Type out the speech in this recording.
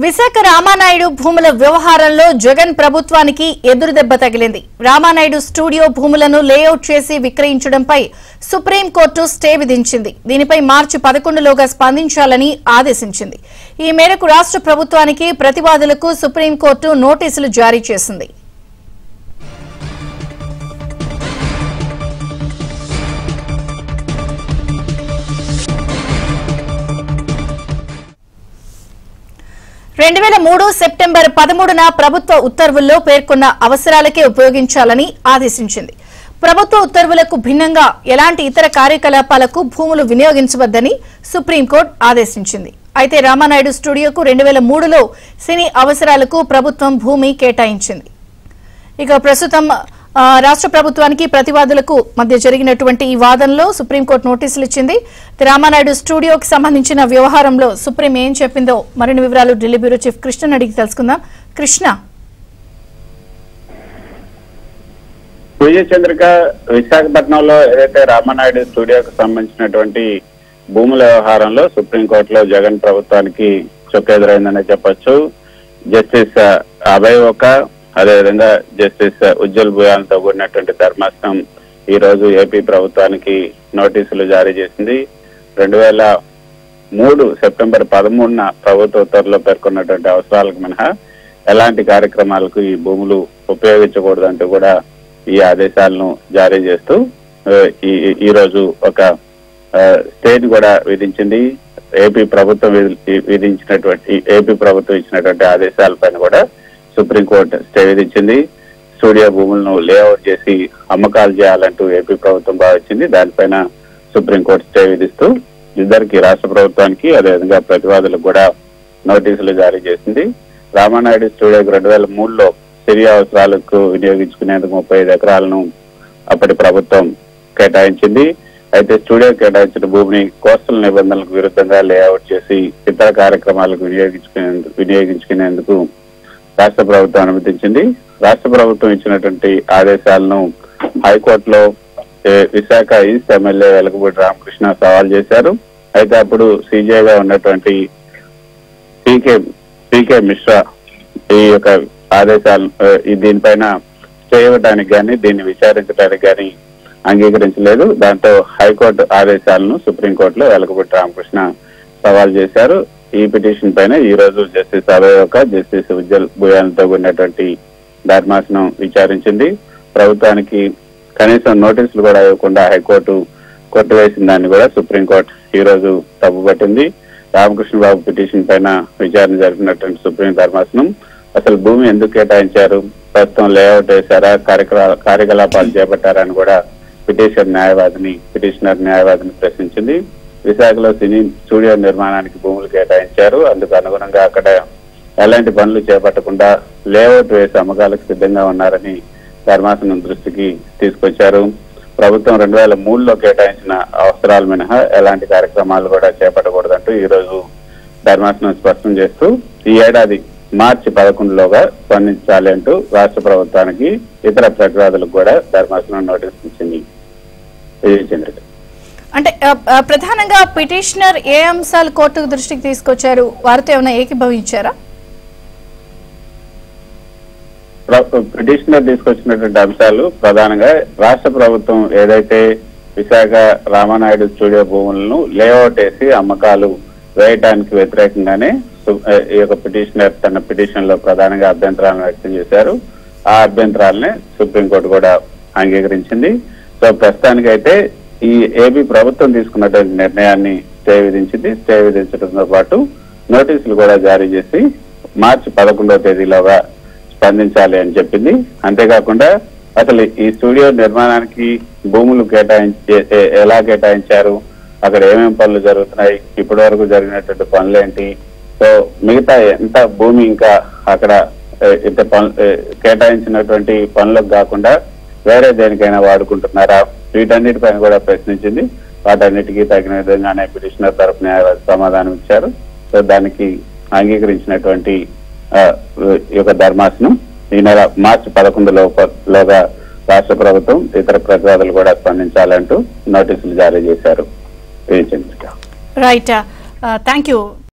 విశాఖ రామానాయుడు భూముల వ్యవహారంలో జగన్ ప్రభుత్వానికి ఎదురుదెబ్బ తగిలింది. రామానాయుడు స్టూడియో భూములను లేఅవుట్ చేసి విక్రయించడంపై సుప్రీంకోర్టు స్టే విధించింది. దీనిపై మార్చి 11లోగా స్పందించాలని ఆదేశించింది. ఈ మేరకు రాష్ట్ర ప్రభుత్వానికి ప్రతివాదులకు సుప్రీంకోర్టు నోటీసులు జారీ చేసింది. సెప్టెంబర్ 13న ప్రభుత్వ ఉత్తర్వుల్లో పేర్కొన్న అవసరాలకే ఉపయోగించాలని ఆదేశించింది. ప్రభుత్వ ఉత్తర్వులకు భిన్నంగా ఎలాంటి ఇతర కార్యకలాపాలకు భూములు వినియోగించవద్దని సుప్రీంకోర్టు ఆదేశించింది. అయితే రామానాయుడు స్టూడియోకు 2003లో సినీ అవసరాలకు ప్రభుత్వం భూమి కేటాయించింది. ఇక ప్రస్తుతం రాష్ట్ర ప్రభుత్వానికి ప్రతివాదులకు మధ్య జరిగినటువంటి ఈ వాదనలో సుప్రీంకోర్టు నోటీసులు ఇచ్చింది. రామానాయుడు స్టూడియోకి సంబంధించిన వ్యవహారంలో సుప్రీం ఏం చెప్పిందో మరిన్ని వివరాలు ఢిల్లీ బ్యూరో చీఫ్ కృష్ణ అడిగి తెలుసుకుందాం. కృష్ణ, విజయచంద్రిక, విశాఖపట్నంలో ఏదైతే రామానాయుడు స్టూడియోకి సంబంధించినటువంటి భూముల వ్యవహారంలో సుప్రీంకోర్టులో జగన్ ప్రభుత్వానికి చొక్కెదురైందనే చెప్పొచ్చు. జస్టిస్ అభయ్ ఓకా, అదేవిధంగా జస్టిస్ ఉజ్జల్ భుయాలతో కూడినటువంటి ధర్మాసనం ఈ రోజు ఏపీ ప్రభుత్వానికి నోటీసులు జారీ చేసింది. 2003 సెప్టెంబర్ 13న ప్రభుత్వ ఉత్తర్వుల్లో పేర్కొన్నటువంటి అవసరాలకు మినహా ఎలాంటి కార్యక్రమాలకు ఈ భూములు ఉపయోగించకూడదంటూ కూడా ఈ ఆదేశాలను జారీ చేస్తూ ఈ రోజు ఒక స్టేని కూడా విధించింది. ఏపీ ప్రభుత్వం ఇచ్చినటువంటి ఆదేశాలపైన కూడా సుప్రీంకోర్టు స్టే విధించింది. స్టూడియో భూములను లేఅవుట్ చేసి అమ్మకాలు చేయాలంటూ ఏపీ ప్రభుత్వం భావించింది. దానిపైన సుప్రీంకోర్టు స్టే విధిస్తూ ఇద్దరికి, రాష్ట్ర ప్రభుత్వానికి అదేవిధంగా ప్రతివాదులకు కూడా నోటీసులు జారీ చేసింది. రామానాయుడు స్టూడియోకి 2003లో సినీ అవసరాలకు వినియోగించుకునేందుకు 35 ఎకరాలను అప్పటి ప్రభుత్వం కేటాయించింది. అయితే స్టూడియో కేటాయించిన భూమిని కోస్టల్ నిబంధనలకు విరుద్ధంగా లేఅవుట్ చేసి ఇతర కార్యక్రమాలకు వినియోగించుకునేందుకు రాష్ట్ర ప్రభుత్వం అనుమతించింది. రాష్ట్ర ప్రభుత్వం ఇచ్చినటువంటి ఆదేశాలను హైకోర్టులో విశాఖ ఈస్ట్ ఎమ్మెల్యే వెలగపూడి రామకృష్ణ సవాల్ చేశారు. అయితే అప్పుడు సీజేగా ఉన్నటువంటి పీకే మిశ్రా ఈ యొక్క ఆదేశాలు దీనిపైన చేయడానికి కానీ దీన్ని విచారించడానికి కానీ అంగీకరించలేదు. దాంతో హైకోర్టు ఆదేశాలను సుప్రీంకోర్టులో వెలగపూడి రామకృష్ణ సవాల్ చేశారు. ఈ పిటిషన్ పైన ఈ రోజు జస్టిస్ అభయ్ ఓకా, జస్టిస్ ఉజ్జల్ భుయాలతో కూడినటువంటి ధర్మాసనం విచారించింది. ప్రభుత్వానికి కనీసం నోటీసులు కూడా ఇవ్వకుండా హైకోర్టు కొట్టివేసిన దాన్ని కూడా సుప్రీంకోర్టు ఈ రోజు తప్పుపట్టింది. రామకృష్ణ బాబు పిటిషన్ పైన విచారణ జరిపినటువంటి సుప్రీం ధర్మాసనం అసలు భూమి ఎందుకు కేటాయించారు, ప్రస్తుతం లేఅవుట్ వేశారా, కార్యకలాపాలు చేపట్టారని కూడా పిటిషనర్ న్యాయవాదిని ప్రశ్నించింది. విశాఖలో సినీ స్టూడియో నిర్మాణానికి భూములు కేటాయించారు. అందుకు అనుగుణంగా అక్కడ ఎలాంటి పనులు చేపట్టకుండా లేఅవుట్ వేసి అమ్మకాలకు సిద్ధంగా ఉన్నారని ధర్మాసనం దృష్టికి తీసుకొచ్చారు. ప్రభుత్వం 2003లో కేటాయించిన అవసరాల మినహా ఎలాంటి కార్యక్రమాలు కూడా చేపట్టకూడదంటూ ఈ రోజు ధర్మాసనం స్పష్టం చేస్తూ ఈ ఏడాది మార్చి 11లోగా స్పందించాలి అంటూ రాష్ట్ర ప్రభుత్వానికి ఇతర ప్రతివాదులకు కూడా ధర్మాసనం నోటీసు ఇచ్చింది. విజయచంద్రిక, అంటే ప్రధానంగా పిటిషనర్ ఏ అంశాలు కోర్టు దృష్టికి తీసుకొచ్చారు, వారితో ఏమైనా ఏకీభవించారా? పిటిషనర్ తీసుకొచ్చినటువంటి అంశాలు ప్రధానంగా రాష్ట్ర ప్రభుత్వం ఏదైతే విశాఖ రామానాయుడు స్టూడియో భూములను లేఅవుట్ వేసి అమ్మకాలు వేయటానికి వ్యతిరేకంగానే ఈ యొక్క పిటిషనర్ తన పిటిషన్ లో ప్రధానంగా అభ్యంతరాలను వ్యక్తం చేశారు. ఆ అభ్యంతరాలనే సుప్రీంకోర్టు కూడా అంగీకరించింది. సో ప్రస్తుతానికి అయితే ఈ ఏపీ ప్రభుత్వం తీసుకున్నటువంటి నిర్ణయాన్ని స్టే విధించింది. స్టే విధించడంతో పాటు నోటీసులు కూడా జారీ చేసి మార్చి 11వ తేదీలోగా స్పందించాలి అని చెప్పింది. అంతేకాకుండా అసలు ఈ స్టూడియో నిర్మాణానికి భూములు ఎలా కేటాయించారు, అక్కడ ఏమేమి పనులు జరుగుతున్నాయి, ఇప్పటి వరకు జరిగినటువంటి పనులేంటి, సో మిగతా ఎంత భూమి ఇంకా అక్కడ కేటాయించినటువంటి పనులకు కాకుండా వేరే దేనికైనా వాడుకుంటున్నారా, వీటన్నిటిపైన కూడా ప్రశ్నించింది. వాటన్నిటికీ తగిన విధంగానే పిటిషనర్ తరపు న్యాయవాది సమాధానం ఇచ్చారు. సో దానికి అంగీకరించినటువంటి ఈ యొక్క ధర్మాసనం ఈ నెల మార్చి 11లోగా రాష్ట్ర ప్రభుత్వం ఇతర ప్రతివాదులు కూడా స్పందించాలంటూ నోటీసులు జారీ చేశారు. Right, thank you.